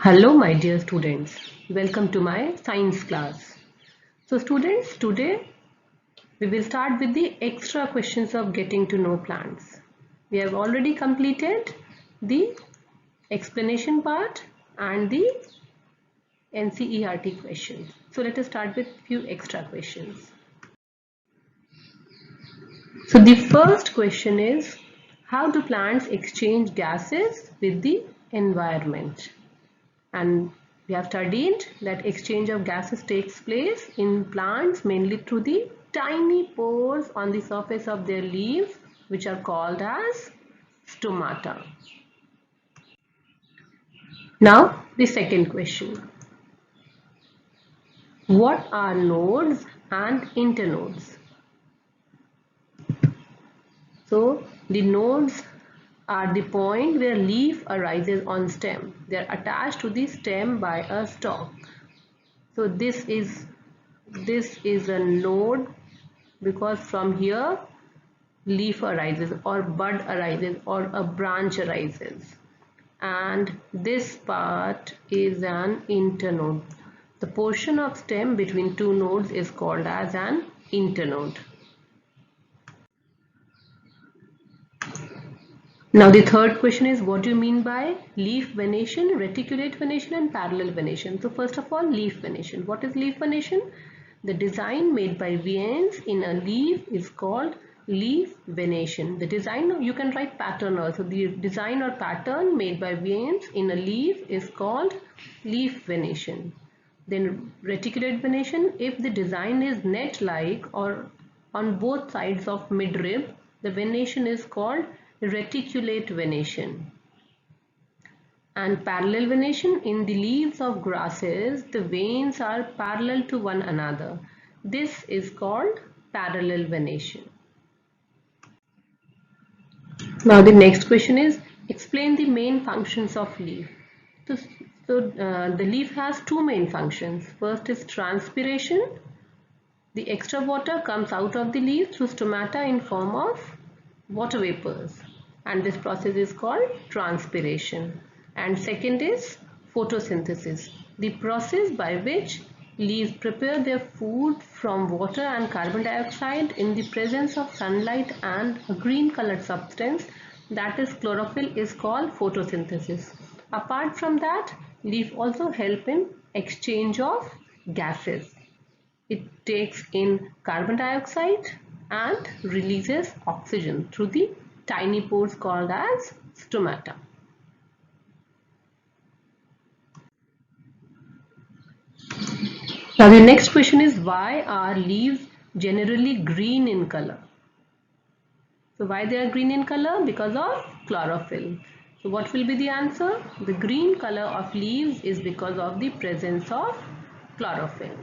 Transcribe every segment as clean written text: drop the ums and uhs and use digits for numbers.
Hello my dear students, welcome to my science class. So students, today we will start with the extra questions of getting to know plants. We have already completed the explanation part and the NCERT questions. So let us start with few extra questions. So the first question is, how do plants exchange gases with the environment? And we have studied that exchange of gases takes place in plants mainly through the tiny pores on the surface of their leaves, which are called as stomata. Now the second question. What are nodes and internodes? So the nodes are the point where leaf arises on stem. They are attached to the stem by a stalk. So this is a node because from here leaf arises or bud arises or a branch arises, and this part is an internode. The portion of stem between two nodes is called as an internode. Now the third question is, what do you mean by leaf venation, reticulate venation and parallel venation? So first of all, leaf venation. What is leaf venation? The design made by veins in a leaf is called leaf venation. The design, you can write pattern also. The design or pattern made by veins in a leaf is called leaf venation. Then reticulate venation, if the design is net-like or on both sides of midrib, the venation is called reticulate venation. And parallel venation, in the leaves of grasses, the veins are parallel to one another. This is called parallel venation. Now the next question is, explain the main functions of leaf. The leaf has two main functions. First is transpiration. The extra water comes out of the leaf through stomata in form of water vapors, and this process is called transpiration. And second is photosynthesis, the process by which leaves prepare their food from water and carbon dioxide in the presence of sunlight and a green colored substance, that is chlorophyll, is called photosynthesis. Apart from that, leaf also help in exchange of gases. It takes in carbon dioxide and releases oxygen through the tiny pores called as stomata. Now the next question is, why are leaves generally green in color? So why they are green in color? Because of chlorophyll. So what will be the answer? The green color of leaves is because of the presence of chlorophyll.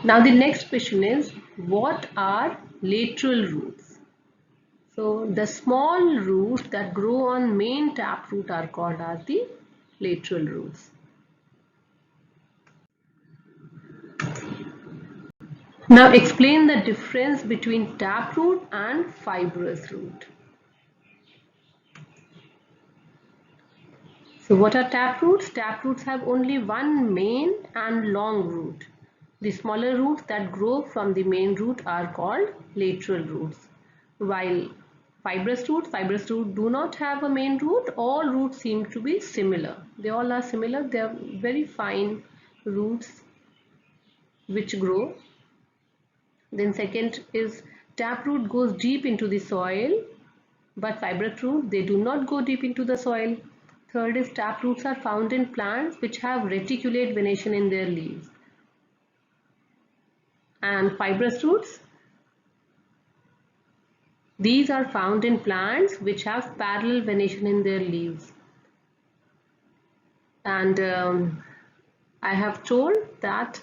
Now the next question is, what are lateral roots? So the small roots that grow on main taproot are called as the lateral roots. Now explain the difference between taproot and fibrous root. So what are taproots? Taproots have only one main and long root. The smaller roots that grow from the main root are called lateral roots. While fibrous roots do not have a main root. All roots seem to be similar. They all are similar. They are very fine roots which grow. Then second is, taproot goes deep into the soil, but fibrous root, they do not go deep into the soil. Third is, taproots are found in plants which have reticulate venation in their leaves. And fibrous roots, these are found in plants which have parallel venation in their leaves. And I have told that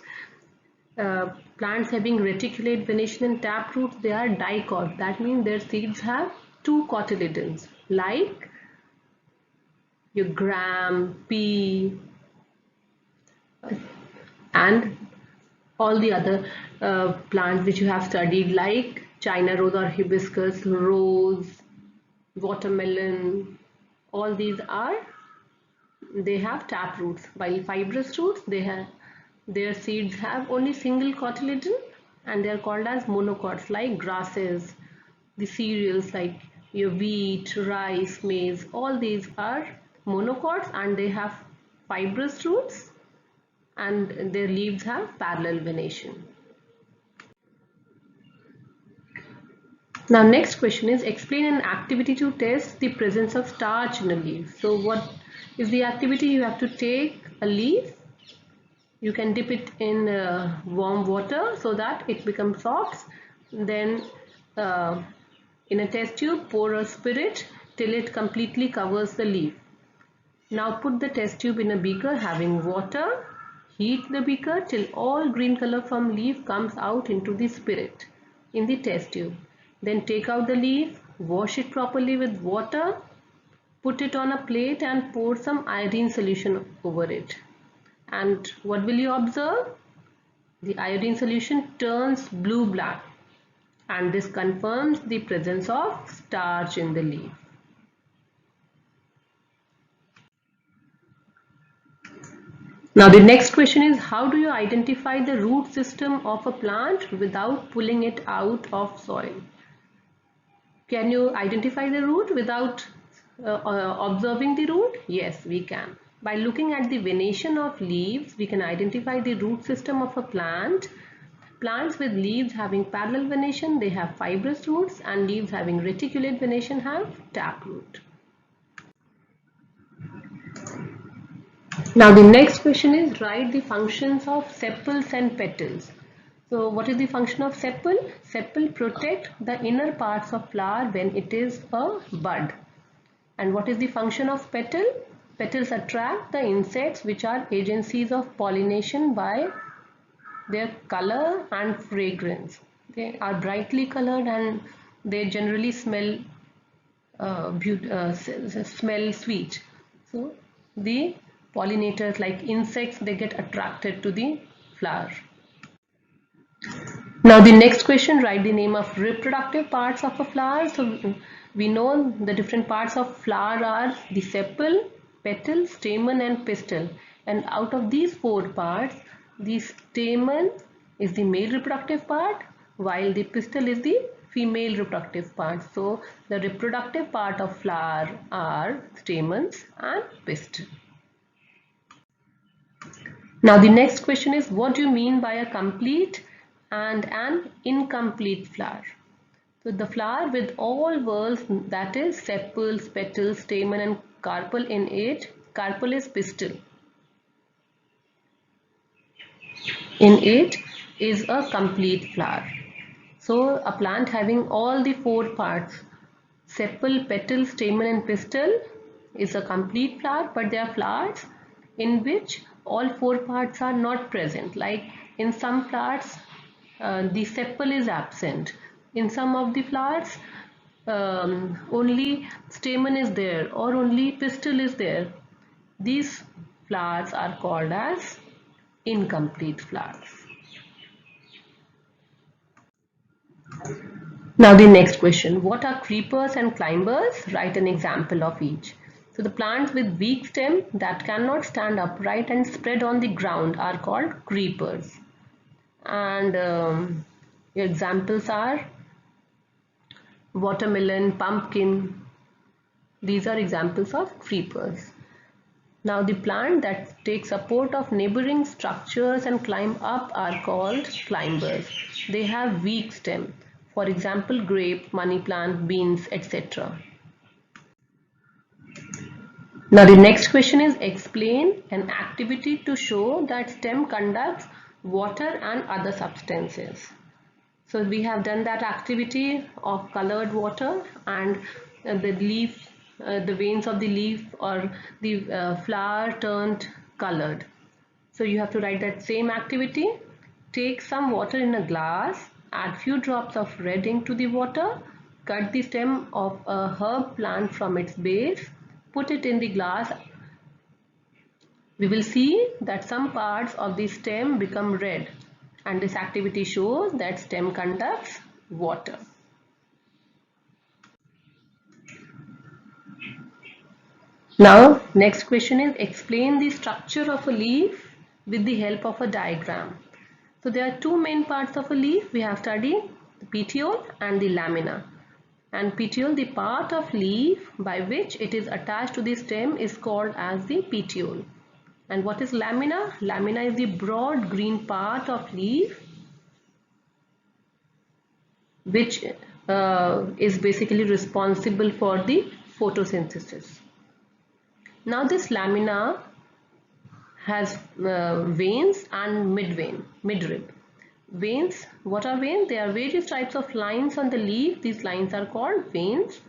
plants having reticulate venation and taproot, they are dicot. That means their seeds have two cotyledons, like your gram, pea, and all the other plants which you have studied, like China rose or hibiscus, rose, watermelon, All these are, they have tap roots, while fibrous roots, their seeds have only single cotyledon and they are called as monocots, like grasses, the cereals like your wheat, rice, maize, all these are monocots and they have fibrous roots and their leaves have parallel venation. Now next question is, explain an activity to test the presence of starch in a leaf. So what is the activity? You have to take a leaf, you can dip it in warm water so that it becomes soft. Then uh, in a test tube pour a spirit till it completely covers the leaf. Now put the test tube in a beaker having water. Heat the beaker till all green color from leaf comes out into the spirit in the test tube. Then take out the leaf, wash it properly with water, put it on a plate and pour some iodine solution over it. And what will you observe? The iodine solution turns blue-black and this confirms the presence of starch in the leaf. Now the next question is, how do you identify the root system of a plant without pulling it out of soil? Can you identify the root without observing the root? Yes, we can. By looking at the venation of leaves, we can identify the root system of a plant. Plants with leaves having parallel venation, they have fibrous roots, and leaves having reticulate venation have taproot. Now the next question is, write the functions of sepals and petals. So what is the function of sepal? Sepal protect the inner parts of flower when it is a bud. And what is the function of petal? Petals attract the insects which are agencies of pollination by their color and fragrance. They are brightly colored and they generally smell sweet. So the pollinators like insects, they get attracted to the flower. Now the next question, write the name of reproductive parts of a flower. So we know the different parts of flower are the sepal, petal, stamen and pistil. And out of these four parts, the stamen is the male reproductive part while the pistil is the female reproductive part. So the reproductive part of flower are stamens and pistil. Now the next question is, what do you mean by a complete and an incomplete flower? So the flower with all whorls, that is sepals, petals, stamen and carpel in it. Carpel is pistil. In it is a complete flower. So a plant having all the four parts, sepal, petal, stamen and pistil, is a complete flower, but there are flowers in which all four parts are not present. Like in some flowers, the sepal is absent. In some of the flowers, only stamen is there or only pistil is there. These flowers are called as incomplete flowers. Now the next question, what are creepers and climbers? Write an example of each. So the plants with weak stem that cannot stand upright and spread on the ground are called creepers. And your examples are watermelon, pumpkin. These are examples of creepers. Now the plant that take support of neighboring structures and climb up are called climbers. They have weak stem. For example, grape, money plant, beans, etc. Now the next question is, explain an activity to show that stem conducts water and other substances. So we have done that activity of colored water and the leaf, the veins of the leaf or the flower turned colored. So you have to write that same activity. Take some water in a glass, add few drops of red ink to the water, cut the stem of a herb plant from its base, put it in the glass. We will see that some parts of the stem become red and this activity shows that stem conducts water. Now, next question is explain the structure of a leaf with the help of a diagram. So there are two main parts of a leaf we have studied, the petiole and the lamina. And petiole, the part of leaf by which it is attached to the stem, is called as the petiole. And what is lamina? Lamina is the broad green part of leaf which is basically responsible for the photosynthesis. Now this lamina has veins and midrib. Veins, what are veins? There are various types of lines on the leaf. These lines are called veins.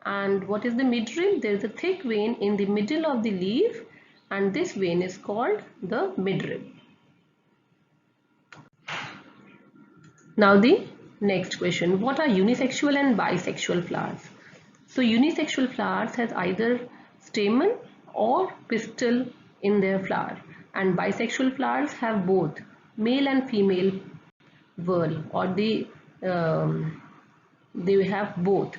And what is the midrib? There is a thick vein in the middle of the leaf, and this vein is called the midrib. Now the next question, what are unisexual and bisexual flowers? So unisexual flowers has either stamen or pistil in their flower, and bisexual flowers have both male and female whorl, or they have both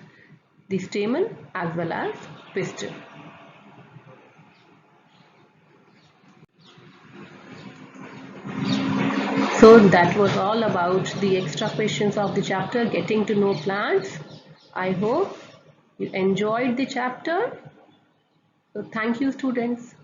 the stamen as well as pistil. So that was all about the extra questions of the chapter Getting to Know Plants. I hope you enjoyed the chapter. So thank you, students.